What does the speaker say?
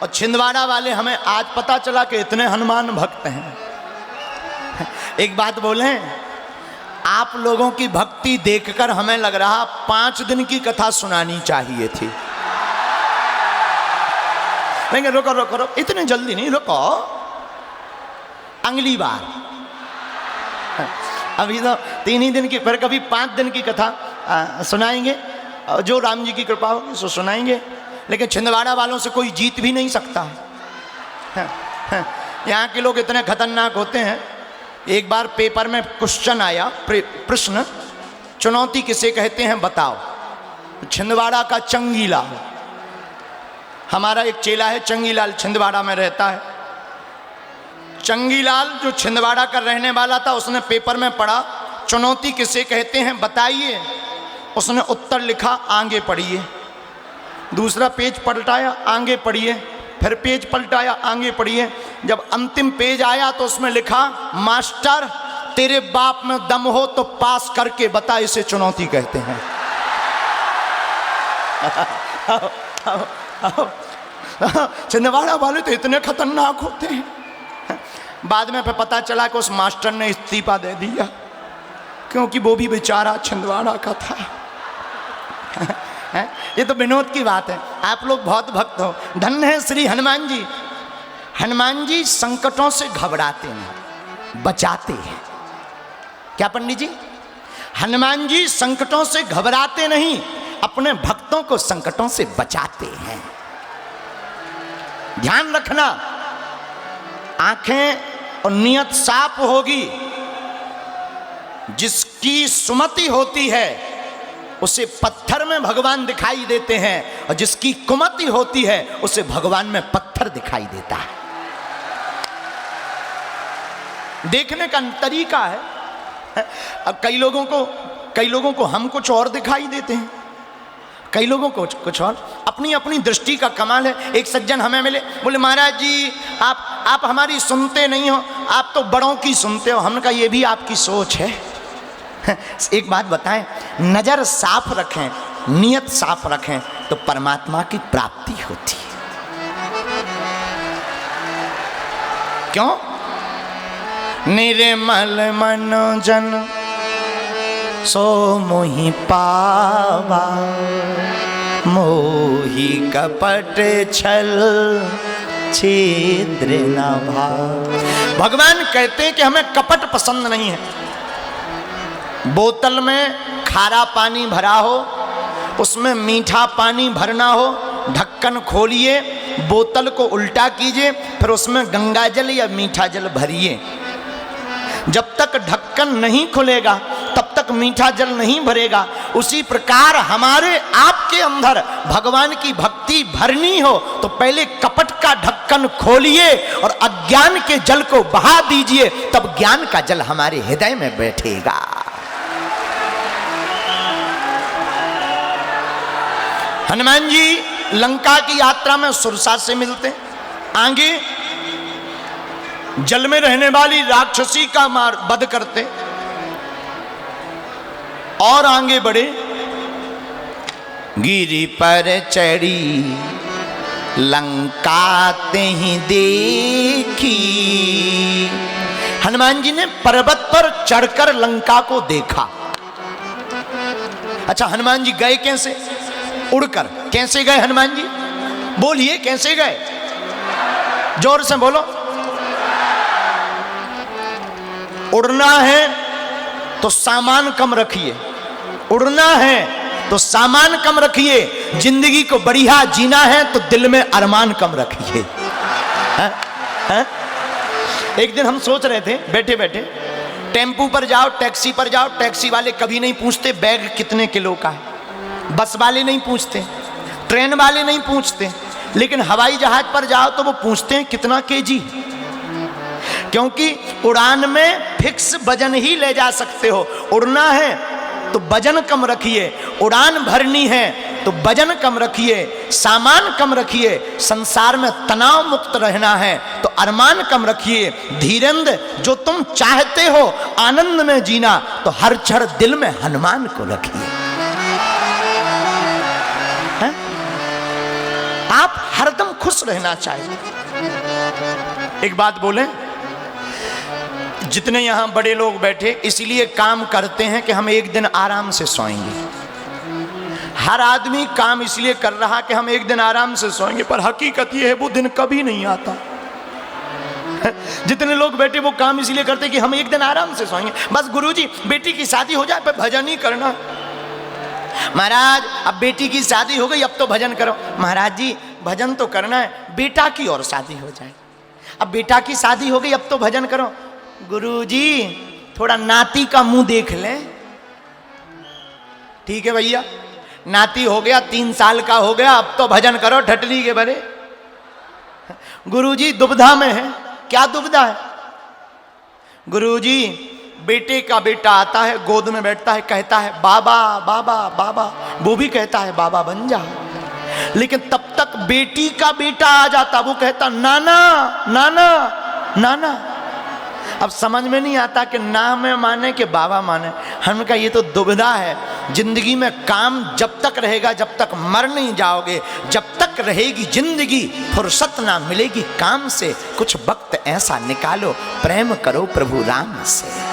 और छिंदवाड़ा वाले हमें आज पता चला कि इतने हनुमान भक्त हैं। एक बात बोले, आप लोगों की भक्ति देखकर हमें लग रहा 5 दिन की कथा सुनानी चाहिए थी। लेकिन रुको रुको रुको, इतने जल्दी नहीं, रुको, अगली बार। अभी तो 3 ही दिन की, फिर कभी 5 दिन की कथा सुनाएंगे, जो राम जी की कृपा होगी सो सुनाएंगे। लेकिन छिंदवाड़ा वालों से कोई जीत भी नहीं सकता। यहाँ के लोग इतने खतरनाक होते हैं। एक बार पेपर में क्वेश्चन आया, प्रश्न, चुनौती किसे कहते हैं बताओ। छिंदवाड़ा का चंगीलाल, हमारा एक चेला है चंगीलाल, छिंदवाड़ा में रहता है। चंगीलाल जो छिंदवाड़ा का रहने वाला था, उसने पेपर में पढ़ा चुनौती किसे कहते हैं बताइए। उसने उत्तर लिखा आगे पढ़िए। दूसरा पेज पलटाया, आगे पढ़िए। फिर पेज पलटाया, आगे पढ़िए। जब अंतिम पेज आया तो उसमें लिखा, मास्टर तेरे बाप में दम हो तो पास करके बता इसे चुनौती कहते हैं। छिंदवाड़ा वाले तो इतने खतरनाक होते हैं। बाद में फिर पता चला कि उस मास्टर ने इस्तीफा दे दिया, क्योंकि वो भी बेचारा छिंदवाड़ा का था। ये तो विनोद की बात है। आप लोग बहुत भक्त हो। धन्य है श्री हनुमान जी। हनुमान जी संकटों से घबराते नहीं, बचाते हैं। क्या पंडित जी? हनुमान जी संकटों से घबराते नहीं, अपने भक्तों को संकटों से बचाते हैं। ध्यान रखना, आंखें और नियत साफ होगी। जिसकी सुमति होती है उसे पत्थर में भगवान दिखाई देते हैं, और जिसकी कुमति होती है उसे भगवान में पत्थर दिखाई देता है। देखने का तरीका है। अब कई लोगों को हम कुछ और दिखाई देते हैं, कई लोगों को कुछ और। अपनी अपनी दृष्टि का कमाल है। एक सज्जन हमें मिले, बोले महाराज जी आप हमारी सुनते नहीं हो, आप तो बड़ों की सुनते हो। हमने कहा ये भी आपकी सोच है। एक बात बताएं, नजर साफ रखें, नियत साफ रखें तो परमात्मा की प्राप्ति होती है। क्यों? निर्मल मन जन सो मोहि पावा, मोहि कपट छल छिद्र न भाव। भगवान कहते हैं कि हमें कपट पसंद नहीं है। बोतल में खारा पानी भरा हो, उसमें मीठा पानी भरना हो, ढक्कन खोलिए, बोतल को उल्टा कीजिए, फिर उसमें गंगा जल या मीठा जल भरिए। जब तक ढक्कन नहीं खुलेगा तब तक मीठा जल नहीं भरेगा। उसी प्रकार हमारे आपके अंदर भगवान की भक्ति भरनी हो तो पहले कपट का ढक्कन खोलिए और अज्ञान के जल को बहा दीजिए, तब ज्ञान का जल हमारे हृदय में बैठेगा। हनुमान जी लंका की यात्रा में सुरसा से मिलते, आगे जल में रहने वाली राक्षसी का मार वध करते, और आगे बढ़े, गिरि पर चढ़ी लंका तेहि देखी। हनुमान जी ने पर्वत पर चढ़कर लंका को देखा। अच्छा, हनुमान जी गए कैसे? उड़कर। कैसे गए हनुमान जी? बोलिए कैसे गए, जोर से बोलो। उड़ना है तो सामान कम रखिए, उड़ना है तो सामान कम रखिए। जिंदगी को बढ़िया जीना है तो दिल में अरमान कम रखिए। एक दिन हम सोच रहे थे बैठे बैठे, टेम्पू पर जाओ, टैक्सी पर जाओ, टैक्सी वाले कभी नहीं पूछते बैग कितने किलो का है, बस वाले नहीं पूछते, ट्रेन वाले नहीं पूछते, लेकिन हवाई जहाज पर जाओ तो वो पूछते हैं कितना केजी। क्योंकि उड़ान में फिक्स वजन ही ले जा सकते हो। उड़ना है तो वजन कम रखिए, उड़ान भरनी है तो वजन कम रखिए, सामान कम रखिए। संसार में तनाव मुक्त रहना है तो अरमान कम रखिए। धीरेन्द्र, जो तुम चाहते हो आनंद में जीना तो हर क्षण दिल में हनुमान को रखिए। आप हरदम खुश रहना चाहिए। एक बात बोले, जितने यहां बड़े लोग बैठे इसलिए काम करते हैं कि हम एक दिन आराम से सोएंगे। हर आदमी काम इसलिए कर रहा कि हम एक दिन आराम से सोएंगे, पर हकीकत यह है वो दिन कभी नहीं आता। जितने लोग बैठे वो काम इसलिए करते कि हम एक दिन आराम से सोएंगे। बस गुरुजी बेटी की शादी हो जाए पर भजन ही करना। महाराज अब बेटी की शादी हो गई अब तो भजन करो। महाराज जी भजन तो करना है, बेटा की और शादी हो जाए। अब बेटा की शादी हो गई अब तो भजन करो। गुरुजी थोड़ा नाती का मुंह देख लें। ठीक है भैया, नाती हो गया 3 साल का हो गया, अब तो भजन करो ठटली के बरे। गुरुजी दुविधा में है। क्या दुविधा है? गुरुजी बेटे का बेटा आता है, गोद में बैठता है, कहता है बाबा बाबा बाबा, वो भी कहता है बाबा बन जा, लेकिन तब तक बेटी का बेटा आ जाता, वो कहता नाना नाना नाना। अब समझ में नहीं आता कि ना में माने कि बाबा माने। हम का ये तो दुविधा है। जिंदगी में काम जब तक रहेगा, जब तक मर नहीं जाओगे, जब तक रहेगी जिंदगी, फुर्सत ना मिलेगी काम से। कुछ वक्त ऐसा निकालो, प्रेम करो प्रभु राम से।